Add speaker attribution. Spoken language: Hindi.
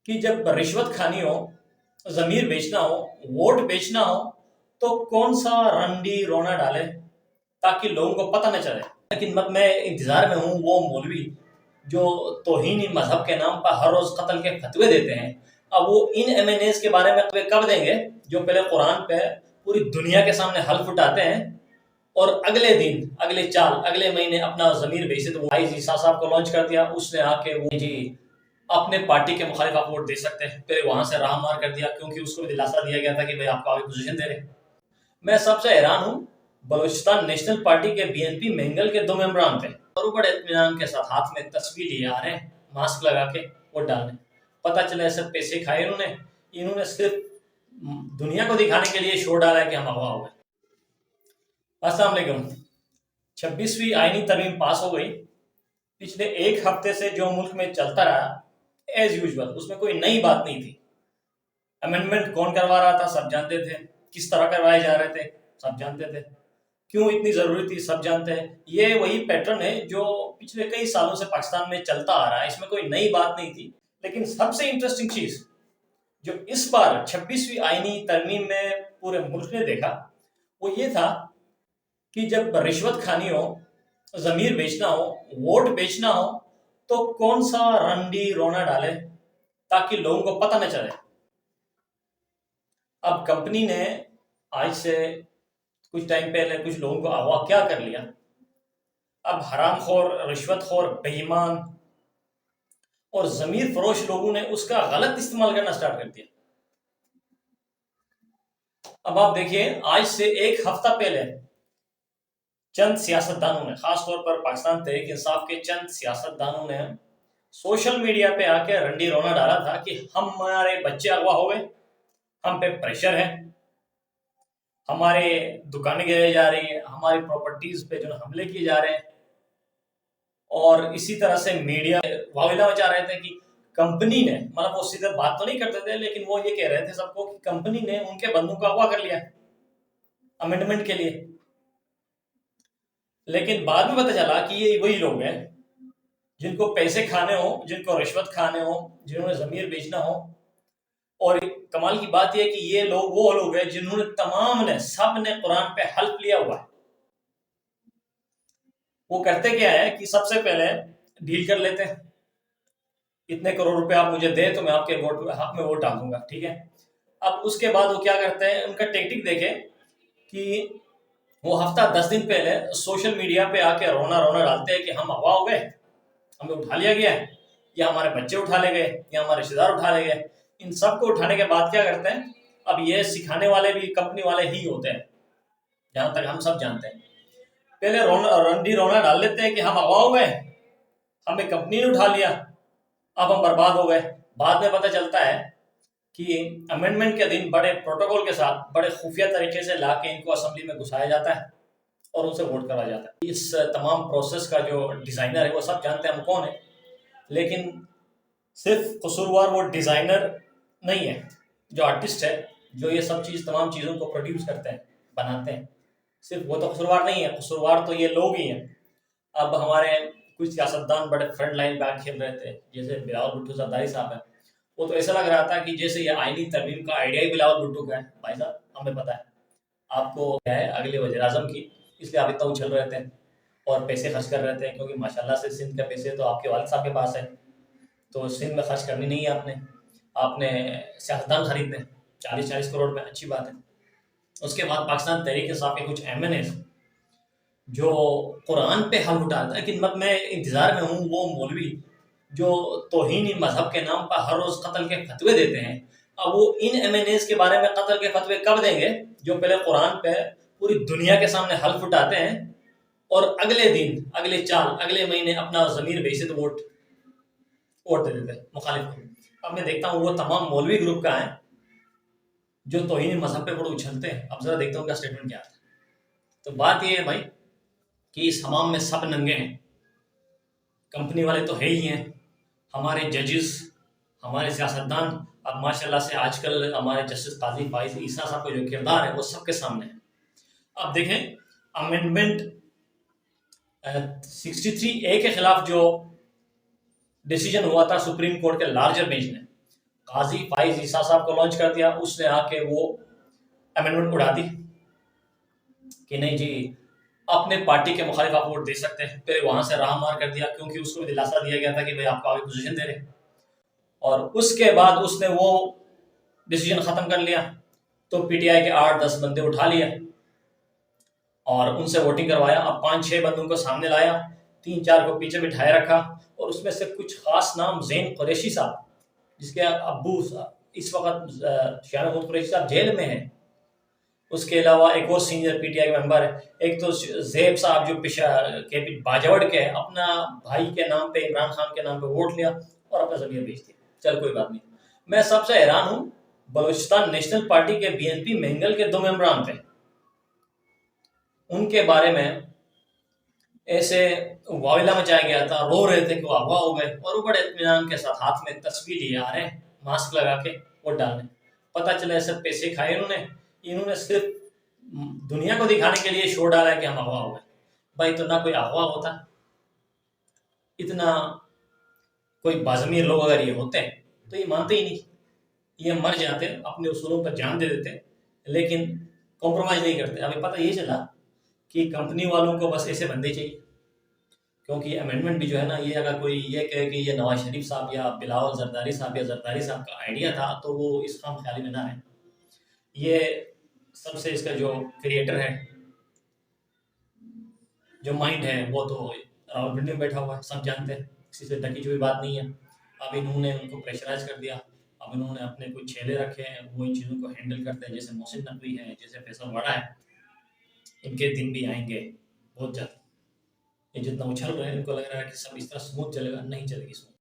Speaker 1: कि जब रिश्वत खानी हो, ज़मीर बेचना हो, वोट बेचना हो, तो कौन सा रंडी रोना डाले ताकि लोगों को पता न चले। लेकिन मैं इंतज़ार में हूँ वो मौलवी जो तौहीन मज़हब के नाम पर हर रोज़ कत्ल के फतवे देते हैं। अब वो इन एमएनएस के बारे में कब देंगे जो पहले कुरान पे पूरी दुनिया के सामने हल्फ उठाते हैं और अगले दिन, अगले चाल, अगले महीने अपना ज़मीर बेचे। तो भाई जी साहब को लॉन्च कर दिया, उसने आके वो जी अपने पार्टी के मुखालिफ आप वोट दे सकते हैं, पहले वहां से राह मार कर दिया क्योंकि उसको भी दिलासा दिया गया था कि भाई आपको आगे पोजीशन दे रहे। मैं सबसे हैरान हूँ, बलूचिस्तान नेशनल पार्टी के बीएनपी मेंगल के 2 मेंबरान थे और वो बड़े इत्मीनान के साथ हाथ में तस्वीर लिए आ रहे हैं, मास्क लगा के वोट डालने। पता चला ऐसे पैसे खाए इन्होंने सिर्फ दुनिया को दिखाने के लिए शोर डाला है कि हम हवा हो गए। अस्सलाम वालेकुम। 26वीं आईनी तरमीम पास हो गई। पिछले एक हफ्ते से जो मुल्क में चलता रहा एज यूजुअल, उसमें कोई नई बात नहीं थी। अमेंडमेंट कौन करवा रहा था सब जानते थे, किस तरह करवाए जा रहे थे सब जानते थे, क्यों इतनी जरूरी थी सब जानते हैं। ये वही पैटर्न है जो पिछले कई सालों से पाकिस्तान में चलता आ रहा है, इसमें कोई नई बात नहीं थी। लेकिन सबसे इंटरेस्टिंग चीज जो इस बार 26वीं आईनी तरमीम में पूरे मुल्क ने देखा वो ये था कि जब रिश्वत खानी हो, ज़मीर बेचना हो, वोट बेचना हो, तो कौन सा रंडी रोना डाले ताकि लोगों को पता न चले। अब कंपनी ने आज से कुछ टाइम पहले कुछ लोगों को अगवा क्या कर लिया। अब हरामखोर, रिश्वतखोर, बेईमान और ज़मीर फरोश लोगों ने उसका गलत इस्तेमाल करना स्टार्ट कर दिया। अब आप देखिए, आज से एक हफ्ता पहले चंद सियासतदानों ने, खासतौर पर पाकिस्तान तहरीक इंसाफ के चंद सियासतदानों ने सोशल मीडिया पे आके रंडी रोना डाला था कि हमारे बच्चे अगवा हो गए, हम पे प्रेशर है, हमारे दुकानें गिराई जा रही है, हमारी प्रॉपर्टीज पे जो हमले किए जा रहे हैं। और इसी तरह से मीडिया वाविला मचा रहे थे कि कंपनी ने, मतलब वो सीधे बात तो नहीं करते थे लेकिन वो ये कह रहे थे सबको कि कंपनी ने उनके बंदों को अगवा कर लिया अमेंडमेंट के लिए। लेकिन बाद में पता चला कि ये वही लोग हैं जिनको पैसे खाने हो, जिनको रिश्वत खाने हो, जिन्होंने जमीर बेचना हो। और कमाल की बात यह है कि ये लोग वो लोग हैं जिन्होंने तमाम ने, सब ने कुरान पे हल्फ लिया हुआ है। वो करते क्या है कि सबसे पहले डील कर लेते हैं, इतने करोड़ रुपए आप मुझे दे तो मैं आपके वोट हक में वोट डाल दूंगा, ठीक है। अब उसके बाद वो क्या करते हैं, उनका टेक्टिक देखे कि वो हफ्ता 10 दिन पहले सोशल मीडिया पे आके रोना रोना डालते हैं कि हम अगवा हो गए, हमें उठा लिया गया है, या हमारे बच्चे उठा ले गए, या हमारे रिश्तेदार उठा ले गए। इन सब को उठाने के बाद क्या करते हैं, अब ये सिखाने वाले भी कंपनी वाले ही होते हैं जहां तक हम सब जानते हैं। पहले रंडी रोना डाल लेते हैं कि हम अगवा हो गए, हमें कंपनी ने उठा लिया, अब हम बर्बाद हो गए। बाद में पता चलता है कि अमेंडमेंट के दिन बड़े प्रोटोकॉल के साथ, बड़े खुफिया तरीके से लाके इनको असेंबली में घुसाया जाता है और उनसे वोट करवाया जाता है। इस तमाम प्रोसेस का जो डिजाइनर है वो सब जानते हैं हम कौन है, लेकिन सिर्फ कसूरवार वो डिजाइनर नहीं है, जो आर्टिस्ट है, जो ये सब चीज, तमाम चीजों को प्रोड्यूस करते हैं, बनाते हैं, सिर्फ वो तो कसूरवार नहीं है, कसूरवार तो ये लोग ही हैं। अब हमारे कुछ सियासतदान बड़े फ्रंट लाइन बैक खेल रहे थे, जैसे बिलावल भुट्टो जरदारी साहब है। वो तो ऐसा लग रहा था कि जैसे ये आईनी तरमीम का आइडिया ही बिलावल भुट्टो का है। भाई साहब, हमें पता है आपको क्या है अगले वज़ीर आज़म की, इसलिए आप इतना उछल रहे थे और पैसे खर्च कर रहे थे, क्योंकि माशाल्लाह से सिंध के पैसे तो आपके वालिद साहब के पास है, तो सिंध में खर्च करनी नहीं है आपने, आपने सियासतदान खरीदने 40-40 करोड़ में, अच्छी बात है। उसके बाद पाकिस्तान तहरीक इंसाफ के कुछ एमएनए जो कुरान पे हल्फ उठाता है। लेकिन मैं इंतजार में हूँ वो मौलवी जो तौहीन मज़हब के नाम पर हर रोज कत्ल के फतवे देते हैं। अब वो इन एमएनएस के बारे में कत्ल के फतवे कब देंगे जो पहले कुरान पे पूरी दुनिया के सामने हल्फ उठाते हैं और अगले दिन, अगले चाल, अगले महीने अपना जमीर बेचे तो वोट दे देते हैं मुखालिफ को। अब मैं देखता हूँ वो तमाम मौलवी ग्रुप का है जो तौहीन मज़हब पे बड़े उछलते हैं। अब जरा देखता हूँ उनका स्टेटमेंट क्या आता है। तो बात ये है भाई कि इस हमाम में सब नंगे हैं, कंपनी वाले तो है ही हैं, हमारे जजेस, हमारे सियासतदान। अब माशाल्लाह से आजकल हमारे जस्टिस काजी फाइज ईसा साहब का जो किरदार है वो सबके सामने है। अब देखें, अमेंडमेंट 63A के खिलाफ जो डिसीजन हुआ था सुप्रीम कोर्ट के लार्जर बेंच ने, काजी फाइज ईसा साहब को लॉन्च कर दिया, उसने आके वो अमेंडमेंट उड़ा दी कि नहीं जी अपने पार्टी के मुखालिफ आप वोट दे सकते हैं। फिर वहां से राह मार कर दिया, क्योंकि उसको भी दिलासा दिया गया था कि भाई आपको आगे पोजीशन दे रहे, और उसके बाद उसने वो डिसीजन खत्म कर लिया। तो पीटीआई के 8-10 बंदे उठा लिया और उनसे वोटिंग करवाया। अब 5-6 बंदों को सामने लाया, 3-4 को पीछे बिठाए रखा, और उसमें से कुछ खास नाम ज़ैन कुरैशी साहब, जिसके अब्बू इस वक्त शान महमूद कुरैशी साहब जेल में हैं। उसके अलावा एक और सीनियर पीटीआई मेंबर है, एक तो ज़ैब साहब जो पिशा के बाजवड़ के अपना भाई के नाम पे, इमरान खान के नाम पे वोट लिया और अपना जमीन बेच दिया। चल कोई बात नहीं। मैं सबसे हैरान हूँ बलूचिस्तान नेशनल पार्टी के बीएनपी मेंगल के 2 मेंबरान थे, उनके बारे में ऐसे वाविला मचाया गया था, रो रहे थे कि वो अगवा हो गए, और वो बड़े इत्मीनान के साथ हाथ में तस्वीर लिए आ रहे हैं मास्क लगा के वोट डालने। पता चला ऐसे पैसे खाए इन्होंने सिर्फ दुनिया को दिखाने के लिए शो डाला है कि हम अगवा हो गए। भाई तो ना कोई अगवा होता, इतना कोई बाज़मीर लोग अगर ये होते हैं तो ये मानते ही नहीं, ये मर जाते, अपने उसूलों पर जान दे देते, लेकिन कॉम्प्रोमाइज़ नहीं करते। अभी पता ये चला कि कंपनी वालों को बस ऐसे बंदे चाहिए, क्योंकि अमेंडमेंट भी जो है ना, ये अगर कोई ये कहे कि ये नवाज शरीफ साहब या बिलावल जरदारी साहब या जरदारी साहब का आइडिया था, तो वो इस खाम ख्याली में ना है। ये सबसे इसका जो क्रिएटर है, जो माइंड है, वो तो रावलपिंडी में बैठा हुआ है, सब जानते हैं, किसी से ढकी हुई बात नहीं है। अब इन्होंने उनको प्रेशराइज कर दिया, अब इन्होंने अपने कुछ छेले रखे हैं, वो इन चीज़ों को हैंडल करते हैं, जैसे मोहसिन नकवी है, जैसे फैसल वड़ा है। इनके दिन भी आएंगे बहुत जल्द। ये जितना उछल रहे हैं, इनको लग रहा है कि सब इस तरह स्मूथ चलेगा, नहीं चलेगी स्मूथ।